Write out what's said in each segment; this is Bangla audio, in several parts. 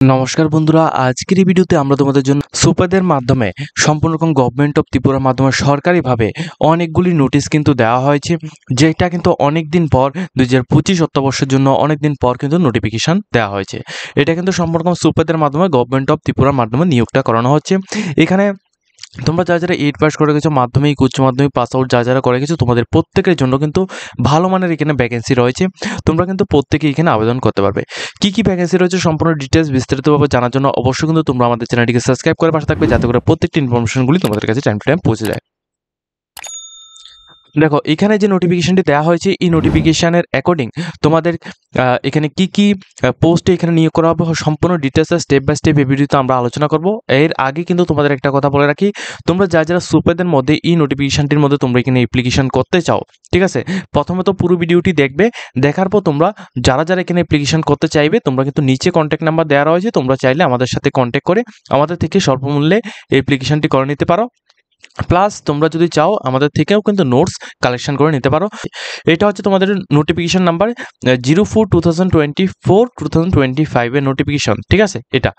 নমস্কার বন্ধুরা, আজকের এই ভিডিওতে আমরা তোমাদের জন্য সুপারদের মাধ্যমে সম্পূর্ণ রকম গভর্নমেন্ট অফ ত্রিপুরার মাধ্যমে সরকারিভাবে অনেকগুলি নোটিশ কিন্তু দেওয়া হয়েছে, যেটা কিন্তু অনেক দিন পর 2025 অর্থবর্ষের জন্য অনেক দিন পর কিন্তু নোটিফিকেশন দেওয়া হয়েছে। এটা কিন্তু সম্পূর্ণ রকম সুপারদের মাধ্যমে গভর্নমেন্ট অফ ত্রিপুরার মাধ্যমে নিয়োগটা করানো হচ্ছে। এখানে তোমরা যারা 8 পাস করে গেছো, মাধ্যমিক উচ্চ মাধ্যমিক পাস আউট যারা করে গেছো, তোমাদের প্রত্যেকের জন্য কিন্তু ভালো মানের এখানে ভ্যাকেন্সি রয়েছে। তোমরা কিন্তু প্রত্যেকেই এখানে আবেদন করতে পারবে। কি ভ্যাকেন্সি রয়েছে সম্পূর্ণ ডিটেলস বিস্তারিতভাবে জানার জন্য অবশ্যই কিন্তু তোমরা আমাদের চ্যানেলটিকে সাবস্ক্রাইব করে পাশে থাকবে, যাতে করে প্রত্যেকটি ইনফরমেশনগুলি তোমাদের কাছে টাইম টু টাইম পৌঁছে যায়। দেখো, এখানে যে নোটিফিকেশনটি দেওয়া হয়েছে, এই নোটিফিকেশনের অ্যাকর্ডিং তোমাদের এখানে কি পোস্টে এখানে নিয়োগ করা হবে সম্পূর্ণ ডিটেলস স্টেপ বাই স্টেপ এই ভিডিওতে আমরা আলোচনা করব। এর আগে কিন্তু তোমাদের একটা কথা বলে রাখি, তোমরা যারা সুপারদের মধ্যে এই নোটিফিকেশনটির মধ্যে তোমরা এখানে অ্যাপ্লিকেশন করতে চাও, ঠিক আছে, প্রথমে তো পুরো ভিডিওটি দেখবে। দেখার পর তোমরা যারা এখানে অ্যাপ্লিকেশন করতে চাইবে, তোমরা কিন্তু নিচে কন্ট্যাক্ট নাম্বার দেওয়া রয়েছে, তোমরা চাইলে আমাদের সাথে কন্ট্যাক্ট করে আমাদের থেকে স্বল্পমূল্যে অ্যাপ্লিকেশনটি করে নিতে পারো। প্লাস তোমরা যদি চাও আমাদের থেকেও কিন্তু নোটস কালেকশন করে নিতে পারো। এটা হচ্ছে তোমাদের নোটিফিকেশন নাম্বার 04/2024/2025 এর নোটিফিকেশন, ঠিক আছে। এটা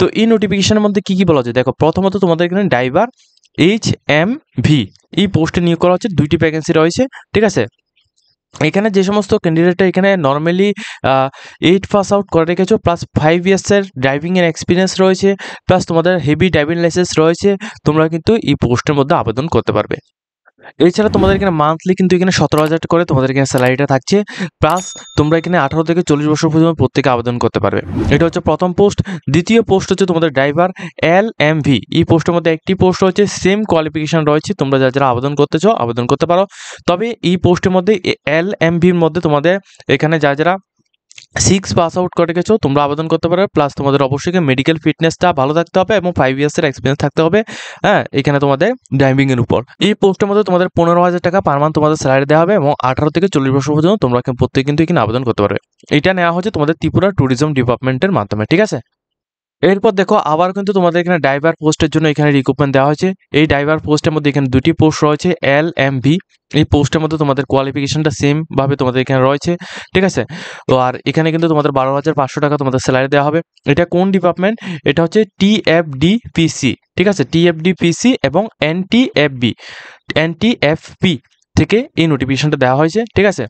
তো এই নোটিফিকেশনের মধ্যে কি বলা হচ্ছে, দেখো, প্রথমত তোমাদের এখানে ড্রাইভার HMV এই পোস্টে নিয়োগ করা হচ্ছে। 2টি ভ্যাকেন্সি রয়েছে, ঠিক আছে। এখানে যে সমস্ত ক্যান্ডিডেটটা এখানে নর্মালি 8 পাস আউট করে রেখেছো, প্লাস 5 ইয়ার্সের ড্রাইভিংয়ের এক্সপিরিয়েন্স রয়েছে, প্লাস তোমাদের হেভি ড্রাইভিং লাইসেন্স রয়েছে, তোমরা কিন্তু এই পোস্টের মধ্যে আবেদন করতে পারবে। এছাড়া তোমাদের এখানে মান্থলি কিন্তু এখানে 17,000 করে তোমাদের এখানে স্যালারিটা থাকছে। প্লাস তোমরা এখানে 18 থেকে 40 বছর পর্যন্ত প্রত্যেকে আবেদন করতে পারবে। এটা হচ্ছে প্রথম পোস্ট। দ্বিতীয় পোস্ট হচ্ছে তোমাদের ড্রাইভার LMV। এই পোস্টের মধ্যে একটি পোস্ট রয়েছে, সেম কোয়ালিফিকেশন রয়েছে, তোমরা যারা আবেদন করতে চাও আবেদন করতে পারো। তবে এই পোস্টের মধ্যে LMVর মধ্যে তোমাদের এখানে যারা 6 পাস আউট করে গেছো তোমরা আবেদন করতে পারো। প্লাস তোমাদের অবশ্যই মেডিকেল ফিটনেসটা ভালো থাকতে হবে এবং 5 ইয়ার্সের এক্সপিরিয়েন্স থাকতে হবে। হ্যাঁ, এখানে তোমাদের ড্রাইভিংয়ের উপর এই পোস্টের মধ্যে তোমাদের 15,000 টাকা পার মান্থ তোমাদের স্যালারি দেওয়া হবে এবং 18 থেকে 40 বছর পর্যন্ত তোমরা প্রত্যেকে কিন্তু এখানে আবেদন করতে পারবে। এটা নেওয়া হচ্ছে তোমাদের ত্রিপুরা ট্যুরিজম ডিপার্টমেন্টের মাধ্যমে, ঠিক আছে। এরপর দেখো, আবার কিন্তু তোমাদের এখানে ড্রাইভার পোস্টের জন্য এখানে রিক্রুটমেন্ট দেওয়া হয়েছে। এই ড্রাইভার পোস্টের মধ্যে এখানে 2টি পোস্ট রয়েছে, LMV। এই পোস্টের মধ্যে তোমাদের কোয়ালিফিকেশনটা সেম ভাবে তোমাদের এখানে রয়েছে, ঠিক আছে। তো আর এখানে কিন্তু তোমাদের 12,500 টাকা তোমাদের স্যালারি দেওয়া হবে। এটা কোন ডিপার্টমেন্ট? এটা হচ্ছে TFDPC, ঠিক আছে। TFDPC এবং NTFP থেকে এই নোটিফিকেশনটা দেওয়া হয়েছে, ঠিক আছে।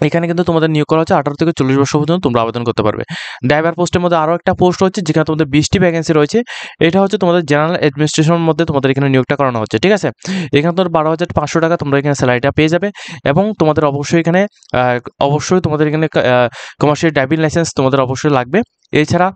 এখানে কিন্তু তোমাদের নিয়োগ করা হচ্ছে 18 থেকে 40 বছর পর্যন্ত তোমরা আবেদন করতে পারবে। ড্রাইভার পোস্টের মধ্যে আরও একটা পোস্ট রয়েছে, যেখানে তোমাদের 20টি ভ্যাকেন্সি রয়েছে। এটা হচ্ছে তোমাদের জেনারেল অ্যাডমিনিস্ট্রেশনের মধ্যে তোমাদের এখানে নিয়োগটা করানো হচ্ছে, ঠিক আছে। এখানে তোমাদের 12,500 টাকা তোমরা এখানে স্যালারিটা পেয়ে যাবে এবং তোমাদের অবশ্যই এখানে তোমাদের এখানে কমার্শিয়াল ড্রাইভিং লাইসেন্স তোমাদের অবশ্যই লাগবে। এছাড়া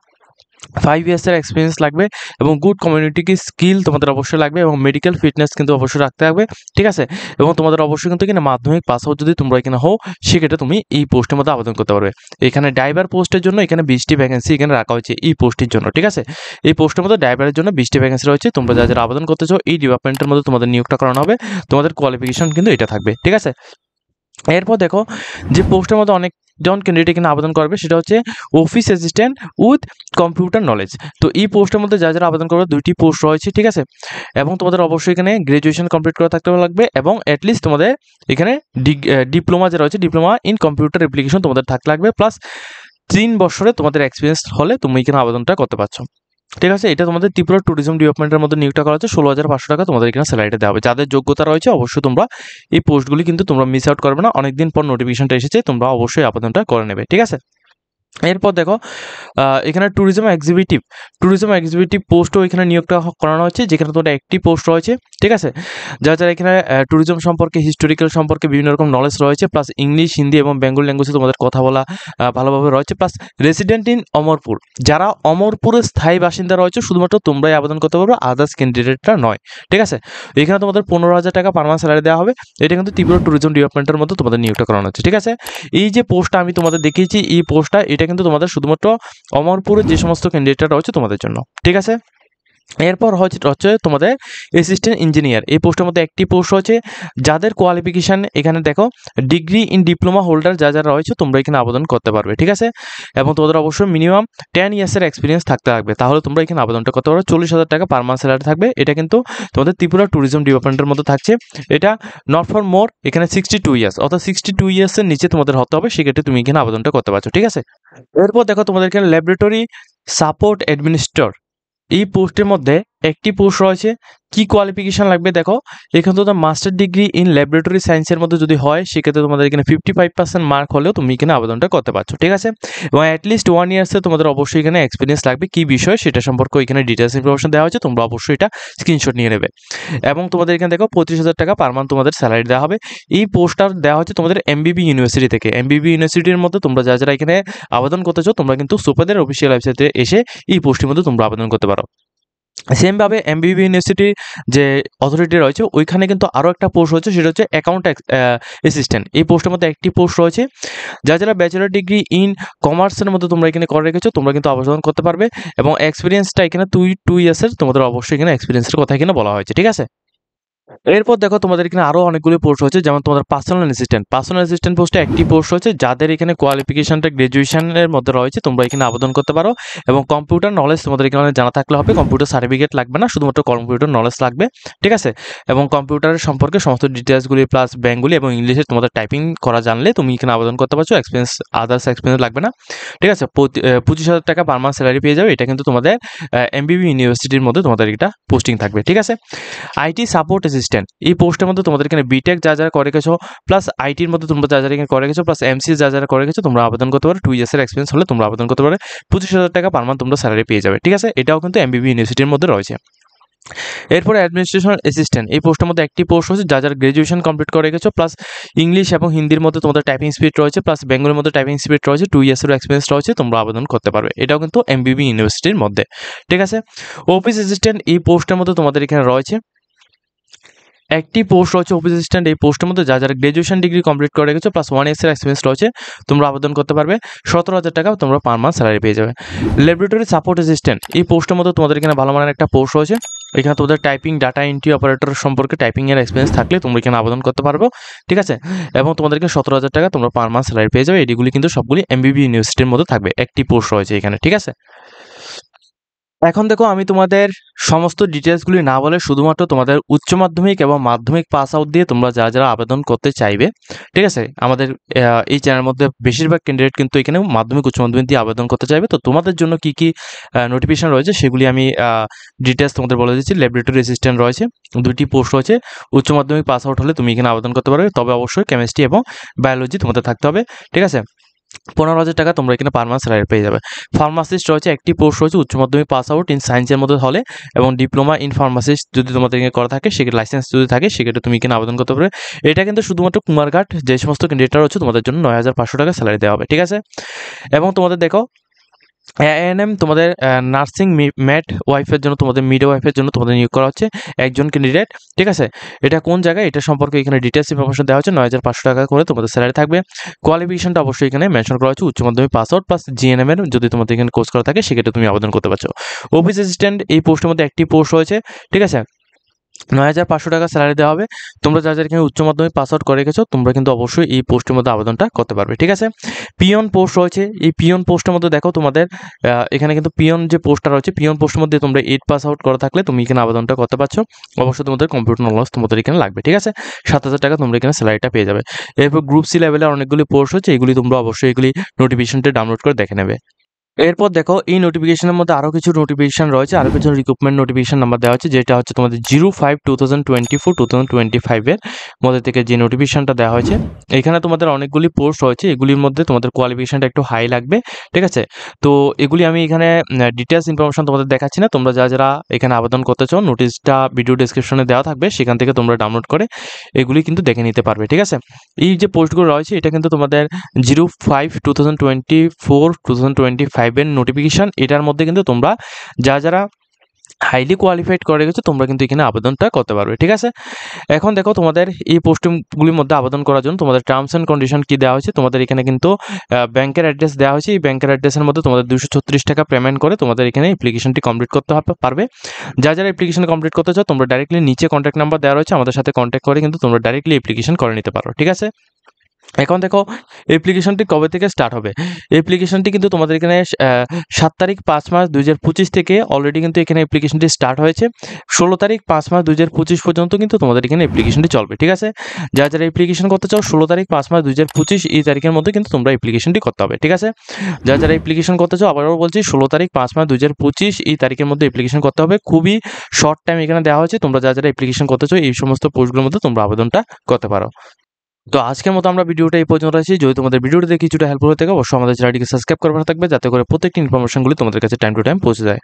5 ইয়ার্সের এক্সপিরিয়েন্স লাগবে এবং গুড কমিউনিটি স্কিল তোমাদের অবশ্যই লাগবে এবং মেডিকেল ফিটনেস কিন্তু অবশ্যই রাখতে হবে, ঠিক আছে। এবং তোমাদের অবশ্যই কিন্তু এখানে মাধ্যমিক পাস আউট যদি তোমরা এখানে হও, সেক্ষেত্রে তুমি এই পোস্টের মধ্যে আবেদন করতে পারবে। এখানে ড্রাইভার পোস্টের জন্য এখানে 20টি ভ্যাকেন্সি এখানে রাখা হয়েছে এই পোস্টের জন্য, ঠিক আছে। এই পোস্টের মধ্যে ড্রাইভারের জন্য 20টি ভ্যাকেন্সি রয়েছে। তোমরা যারা আবেদন করতে চাও এই ডিপার্টমেন্টের মধ্যে তোমাদের নিয়োগটা করানো হবে। তোমাদের কোয়ালিফিকেশন কিন্তু এটা থাকবে, ঠিক আছে। এরপর দেখো, যে পোস্টের মধ্যে অনেকজন ক্যান্ডিডেট এখানে আবেদন করবে, সেটা হচ্ছে office assistant with computer knowledge. তো এই পোস্টের মধ্যে যারা আবেদন করবে 2টি পোস্ট রয়েছে, ঠিক আছে। এবং তোমাদের অবশ্যই এখানে গ্র্যাজুয়েশন কমপ্লিট করা থাকতে লাগবে এবং অ্যাটলিস্ট তোমাদের এখানে ডিপ্লোমা যে রয়েছে, ডিপ্লোমা ইন কম্পিউটার অ্যাপ্লিকেশন তোমাদের থাকতে লাগবে। প্লাস 3 বছরে তোমাদের এক্সপিরিয়েন্স হলে তুমি এখানে আবেদনটা করতে পারছো, ঠিক আছে। এটা তোমাদের ত্রিপুরা ট্যুরিজম ডিপার্টমেন্টের মধ্যে নিয়োগটা করা হচ্ছে। 16,500 টাকা তোমাদের এখানে স্যালারিটা দেওয়া হবে। যাদের যোগ্যতা রয়েছে অবশ্যই তোমরা এই পোস্টগুলি কিন্তু তোমরা মিস আউট করবে না। অনেকদিন পর নোটিফিকেশনটা এসেছে, তোমরা অবশ্যই আবেদনটা করে নেবে, ঠিক আছে। এরপর দেখো, এখানে ট্যুরিজম এক্সিকিউটিভ পোস্টও এখানে নিয়োগটা করানো হচ্ছে, যেখানে তোমাদের একটি পোস্ট রয়েছে, ঠিক আছে। যারা এখানে ট্যুরিজম সম্পর্কে, হিস্টোরিক্যাল সম্পর্কে বিভিন্ন রকম নলেজ রয়েছে, প্লাস ইংলিশ, হিন্দি এবং বেঙ্গল ল্যাঙ্গুয়েজে তোমাদের কথা বলা ভালোভাবে রয়েছে। প্লাস রেসিডেন্ট ইন অমরপুর, যারা অমরপুরের স্থায়ী বাসিন্দা রয়েছে শুধুমাত্র তোমরাই আবেদন করতে পারবে, আদার্স ক্যান্ডিডেটরা নয়, ঠিক আছে। এখানে তোমাদের 15,000 টাকা পার মান্থ স্যালারি দেওয়া হবে। এটা কিন্তু ত্রিপুরা ট্যুরিজম ডিপার্টমেন্টের মধ্যে তোমাদের নিয়োগটা করানো হচ্ছে, ঠিক আছে। এই যে পোস্টটা আমি তোমাদের দেখিয়েছি, এই পোস্টটা এটা কিন্তু তোমাদের শুধুমাত্র অমরপুরের যে সমস্ত ক্যান্ডিডেটরা রয়েছে তোমাদের জন্য, ঠিক আছে। এরপর হচ্ছে তোমাদের অ্যাসিস্ট্যান্ট ইঞ্জিনিয়ার। এই পোস্টের মধ্যে একটি পোস্ট রয়েছে। যাদের কোয়ালিফিকেশান এখানে দেখো ডিগ্রি ইন ডিপ্লোমা হোল্ডার যারা রয়েছে তোমরা এখানে আবেদন করতে পারবে, ঠিক আছে। এবং তোমাদের অবশ্যই মিনিমাম 10 ইয়ার্সের এক্সপিরিয়েন্স থাকতে লাগবে, তাহলে তোমরা এখানে আবেদনটা করতে পারো। 40,000 টাকা পার মান্থ স্যালারি থাকবে। এটা কিন্তু তোমাদের ত্রিপুরা ট্যুরিজম ডিপার্টমেন্টের মধ্যে থাকছে। এটা নট ফর মোর, এখানে 62 ইয়ার্স, অর্থাৎ 62 ইয়ার্সের নিচে তোমাদের হতে হবে, সেক্ষেত্রে তুমি এখানে আবেদনটা করতে পারছো, ঠিক আছে। এরপর দেখো, তোমাদের এখানে ল্যাবরেটরি সাপোর্ট অ্যাডমিনিস্ট্রেটর এই পোস্টের মধ্যে একটি পোস্ট রয়েছে। কি কোয়ালিফিকেশন লাগবে দেখো, এখানে তো মাস্টার ডিগ্রি ইন ল্যাবরেটরি সায়েন্সের মধ্যে যদি হয় সেক্ষেত্রে তোমাদের এখানে 55% মার্ক হলেও তুমি এখানে আবেদনটা করতে পারছো, ঠিক আছে। এবং অ্যাটলিস্ট 1 ইয়ার্সে তোমাদের অবশ্যই এখানে এক্সপিরিয়েন্স লাগবে, কি বিষয় সেটা সম্পর্কে এখানে ডিটেলস ইনফরমেশন দেওয়া হয়েছে, তোমরা অবশ্যই এটা স্ক্রিনশট নিয়ে নেবে। এবং তোমাদের এখানে দেখো 25,000 টাকা পার মান্থ তোমাদের স্যালারি দেওয়া হবে। এই পোস্টটা দেওয়া হচ্ছে তোমাদের এমবিবি ইউনিভার্সিটি থেকে। এমবিবি ইউনিভার্সিটির মধ্যে তোমরা যারা এখানে আবেদন করতে চাও তোমরা কিন্তু সুপারদের অফিসিয়াল ওয়েবসাইটে এসে এই পোস্টের মধ্যে তোমরা আবেদন করতে পারো। সেমভাবে এমবিবি ইউনিভার্সিটির যে অথরিটি রয়েছে ওইখানে কিন্তু আরও একটা পোস্ট রয়েছে, সেটা হচ্ছে অ্যাকাউন্ট অ্যাসিস্ট্যান্ট। এই পোস্টের মধ্যে একটি পোস্ট রয়েছে। যারা ব্যাচেলার ডিগ্রি ইন কমার্সের মধ্যে তোমরা এখানে করে রেখেছো তোমরা কিন্তু আবেদন করতে পারবে। এবং এক্সপিরিয়েন্সটা এখানে 2 ইয়ার্সের তোমাদের অবশ্যই এখানে এক্সপিরিয়েন্সের কথা এখানে বলা হয়েছে, ঠিক আছে। এরপর দেখো তোমাদের এখানে আরও অনেকগুলো পোস্ট হচ্ছে, যেমন তোমাদের পার্সোনাল অ্যাসিস্ট্যান্ট পোস্টে একটি পোস্ট হচ্ছে। যাদের এখানে কোয়ালিফিকেশনটা গ্র্যাজুয়েশনের মধ্যে রয়েছে তোমরা এখানে আবেদন করতে পারো। এবং কম্পিউটার নলেজ তোমাদের এখানে জানা থাকলে হবে, কম্পিউটার সার্টিফিকেট লাগবে না, শুধুমাত্র কম্পিউটার নলেজ লাগবে, ঠিক আছে। এবং কম্পিউটারের সম্পর্কে সমস্ত ডিটেলসগুলি প্লাস বেঙ্গলি এবং ইংলিশে তোমাদের টাইপিং করা জানলে তুমি এখানে আবেদন করতে পারছো। আদার্স এক্সপিরিয়েন্স লাগবে না, ঠিক আছে। 25,000 টাকা পার মান্থ স্যালারি পেয়ে যাবে। এটা কিন্তু তোমাদের এমবিবি ইউনিভার্সিটির মধ্যে তোমাদের এটা পোস্টিং থাকবে, ঠিক আছে। আইটি সাপোর্ট অ্যাসিস্ট্যান্ট এই পোস্টের মধ্যে তোমাদের এখানে বিটেক যারা করে গেছো প্লাস আইটির মধ্যে তোমরা যারা এখানে করে গেছো প্লাস এমসি যারা করে গেছো তোমরা আবেদন করতে পারো। 2 ইয়ার্সের এক্সপিরিয়েন্স হলে তোমরা আবেদন করতে পারো। 25,000 টাকা পার মান্থ তোমরা স্যালারি পেয়ে যাবে, ঠিক আছে। এটাও কিন্তু এমবিবি ইউনিভার্সিটির মধ্যে রয়েছে। এরপরে অ্যাডমিনিস্ট্রেশন অ্যাসিস্ট্যান্ট এই পোস্টের মধ্যে একটি পোস্ট হচ্ছে। যারা গ্র্যাজুয়েশন কমপ্লিট করে গেছো প্লাস ইংলিশ এবং হিন্দির মধ্যে তোমাদের টাইপিং স্পিড রয়েছে প্লাস বেঙ্গলের মধ্যে টাইপিং স্পিড রয়েছে, 2 ইয়ার্সের এক্সপিরিয়েন্স রয়েছে, তোমরা আবেদন করতে পারবে। এটাও কিন্তু এমবিবি ইউনিভার্সিটির মধ্যে, ঠিক আছে। অফিস অ্যাসিস্ট্যান্ট এই পোস্টের মধ্যে তোমাদের এখানে রয়েছে একটি পোস্ট রয়েছে অফিস অ্যাসিস্ট্যান্ট। এই পোস্টের মধ্যে যারা গ্র্যাজুয়েশন ডিগ্রি কমপ্লিট করে গেছো প্লাস 1 ইয়ার্সের এক্সপিরিয়েন্স রয়েছে তোমরা আবেদন করতে পারবে। 17,000 টাকা তোমরা পার মান্থ স্যালারি পেয়ে যাবে। ল্যাবরেটরি সাপোর্ট অ্যাসিস্ট্যান্ট এই পোস্টের মধ্যে তোমাদের এখানে ভালো মানের একটা পোস্ট রয়েছে। এখানে তোমাদের টাইপিং ডাটা এন্ট্রি অপারেটর সম্পর্কে টাইপিংয়ের এক্সপিরিয়েন্স থাকলে তোমরা এখানে আবেদন করতে পারবো, ঠিক আছে। এবং তোমাদেরকে 17,000 টাকা তোমরা পার মান্থ স্যালারি পেয়ে যাবে। এগুলি কিন্তু সবগুলি এমবিবি ইউনিভার্সিটির মধ্যে থাকবে। একটি পোস্ট রয়েছে এখানে, ঠিক আছে। এখন দেখো আমি তোমাদের সমস্ত ডিটেলসগুলি না বলে শুধুমাত্র তোমাদের উচ্চ মাধ্যমিক এবং মাধ্যমিক পাস আউট দিয়ে তোমরা যারা আবেদন করতে চাইবে, ঠিক আছে। আমাদের এই চ্যানেলের মধ্যে বেশিরভাগ ক্যান্ডিডেট কিন্তু এখানে মাধ্যমিক উচ্চ মাধ্যমিক দিয়ে আবেদন করতে চাইবে। তো তোমাদের জন্য কি কি নোটিফিকেশন রয়েছে সেগুলি আমি ডিটেলস তোমাদের বলে দিচ্ছি। ল্যাবরেটরি অ্যাসিস্ট্যান্ট রয়েছে, 2টি পোস্ট রয়েছে। উচ্চ মাধ্যমিক পাস আউট হলে তুমি এখানে আবেদন করতে পারবে, তবে অবশ্যই কেমিস্ট্রি এবং বায়োলজি তোমাদের থাকতে হবে, ঠিক আছে। 15,000 টাকা তোমরা এখানে পার মান্থ স্যালারি পেয়ে যাবে। ফার্মাসিস্ট রয়েছে, একটি পোস্ট রয়েছে উচ্চ মাধ্যমিক পাস আউট ইন সায়েন্সের মধ্যে হলে এবং ডিপ্লোমা ইন ফার্মাসিস্ট যদি তোমাদের এখানে করা থাকে সেক্ষেত্রে লাইসেন্স যদি থাকে সেক্ষেত্রে তুমি এখানে আবেদন করতে পারবে। এটা কিন্তু শুধুমাত্র কুমারঘাট যে সমস্ত ক্যান্ডিডেটরা রয়েছে তোমাদের জন্য 9,500 টাকা স্যালারি দেওয়া হবে, ঠিক আছে। এবং তোমাদের দেখো এএনএম তোমাদের নার্সিং ম্যাট ওয়াইফের জন্য তোমাদের মিড ওয়াইফের জন্য তোমাদের নিয়োগ করা হচ্ছে একজন ক্যান্ডিডেট, ঠিক আছে। এটা কোন জায়গায় এটা সম্পর্কে এখানে ডিটেলস ইনফরমেশন দেওয়া হচ্ছে। 9,500 টাকা করে তোমাদের স্যালারি থাকবে। কোয়ালিফিকেশনটা অবশ্যই এখানে মেনশন করা হচ্ছে উচ্চ মাধ্যমিক পাস আউট প্লাস জিএনএম এর যদি তোমাদের এখানে কোর্স করা থাকে সেক্ষেত্রে তুমি আবেদন করতে পারছো। অফিস অ্যাসিস্ট্যান্ট এই পোস্টের মধ্যে একটি পোস্ট রয়েছে, ঠিক আছে। 9,500 টাকা স্যালারি দেওয়া হবে। তোমরা যারা এখানে উচ্চ মাধ্যমিক পাস আউট করে গেছো তোমরা কিন্তু অবশ্যই এই পোস্টের মধ্যে আবেদনটা করতে পারবে, ঠিক আছে। পিয়ন পোস্ট রয়েছে, এই পিয়ন পোস্টের মধ্যে দেখো তোমাদের এখানে কিন্তু পিয়ন যে পোস্টটা রয়েছে পিয়ন পোস্টের মধ্যে তোমরা 8 পাস আউট করা থাকলে তুমি এখানে আবেদনটা করতে পারছো। অবশ্যই তোমাদের কম্পিউটার নলেজ তোমাদের এখানে লাগবে, ঠিক আছে। 7,000 টাকা তোমরা এখানে স্যালারিটা পেয়ে যাবে। এরপর গ্রুপ সি লেভেলের অনেকগুলি পোস্ট হচ্ছে, এগুলি তোমরা অবশ্যই এগুলি নোটিফিকেশনটা ডাউনলোড করে দেখে নেবে। এরপর দেখো এই নোটিফিকেশনের মধ্যে আরও কিছু নোটিফিকেশন রয়েছে, আরও কিছু রিক্রুটমেন্ট নোটিফিকেশন নাম্বার দেওয়া হচ্ছে, যেটা হচ্ছে তোমাদের 05/2024-2025 এর মধ্যে থেকে যে নোটিফিকেশনটা দেওয়া হয়েছে। এখানে তোমাদের অনেকগুলি পোস্ট রয়েছে, এগুলির মধ্যে তোমাদের কোয়ালিফিকেশনটা একটু হাই লাগবে, ঠিক আছে। তো এগুলি আমি এখানে ডিটেলস ইনফরমেশন তোমাদের দেখাচ্ছি না। তোমরা যারা এখানে আবেদন করতে চাও নোটিশটা ভিডিও ডেসক্রিপশনে দেওয়া থাকবে, সেখান থেকে তোমরা ডাউনলোড করে এগুলি কিন্তু দেখে নিতে পারবে, ঠিক আছে। এই যে পোস্টগুলো রয়েছে এটা কিন্তু তোমাদের 05/2024-2025 নোটিফিকেশন। এটার মধ্যে কিন্তু তোমরা যারা হাইলি কোয়ালিফাইড করে গেছো তোমরা কিন্তু এখানে আবেদনটা করতে পারবে, ঠিক আছে। এখন দেখো তোমাদের এই পোস্টগুলির মধ্যে আবেদন করার জন্য তোমাদের টার্মস অ্যান্ড কন্ডিশন কি দেওয়া হয়েছে। তোমাদের এখানে কিন্তু ব্যাংকের অ্যাড্রেস দেওয়া হয়েছে। এই ব্যাংকের অ্যাড্রেসের মধ্যে তোমাদের 236 টাকা পেমেন্ট করে তোমাদের এখানে অ্যাপ্লিকেশনটি কমপ্লিট করতে পারবে। যারা অ্যাপ্লিকেশন কমপ্লিট করতে চাও তোমরা ডাইরেক্টলি নিচে কন্ট্যাক্ট নাম্বার দেওয়া রয়েছে, আমাদের সাথে কন্ট্যাক্ট করে কিন্তু তোমরা ডাইরেক্টলি অ্যাপ্লিকেশন করে নিতে পারো, ঠিক আছে। এখন দেখো অ্যাপ্লিকেশনটি কবে থেকে স্টার্ট হবে। অ্যাপ্লিকেশনটি কিন্তু তোমাদের এখানে 7 তারিখ 5 মাস 2025 থেকে অলরেডি কিন্তু এখানে অ্যাপ্লিকেশনটি স্টার্ট হয়েছে। 16 তারিখ 5 মাস 2025 পর্যন্ত কিন্তু তোমাদের এখানে অ্যাপ্লিকেশনটি চলবে, ঠিক আছে? যারা অ্যাপ্লিকেশন করতে চাও 16 তারিখ 5 মাস 2025 এই তারিখের মধ্যে কিন্তু তোমরা অ্যাপ্লিকেশনটি করতে হবে, ঠিক আছে? যারা অ্যাপ্লিকেশন করতে চাও আবারও বলছি 16 তারিখ 5 মাস 2025 এই তারিখের মধ্যে অ্যাপ্লিকেশন করতে হবে। খুবই শর্ট টাইম এখানে দেওয়া হয়েছে। তোমরা যারা অ্যাপ্লিকেশন করতে চাও এই সমস্ত পোস্টগুলোর মধ্যে তোমরা আবেদনটা করতে পারো। তো আজকের মতো আমরা ভিডিওটা এই পর্যন্ত আছি। যদি তোমাদের ভিডিওটা দেখে কিছুটা হেল্পফুল হয়ে থাকে অবশ্যই আমাদের চ্যানেলটিকে সাবস্ক্রাইব করে রাখা থাকবে, যাতে করে প্রত্যেকটি ইনফরমেশনগুলি তোমাদের কাছে টাইম টু টাইম পৌঁছে যায়।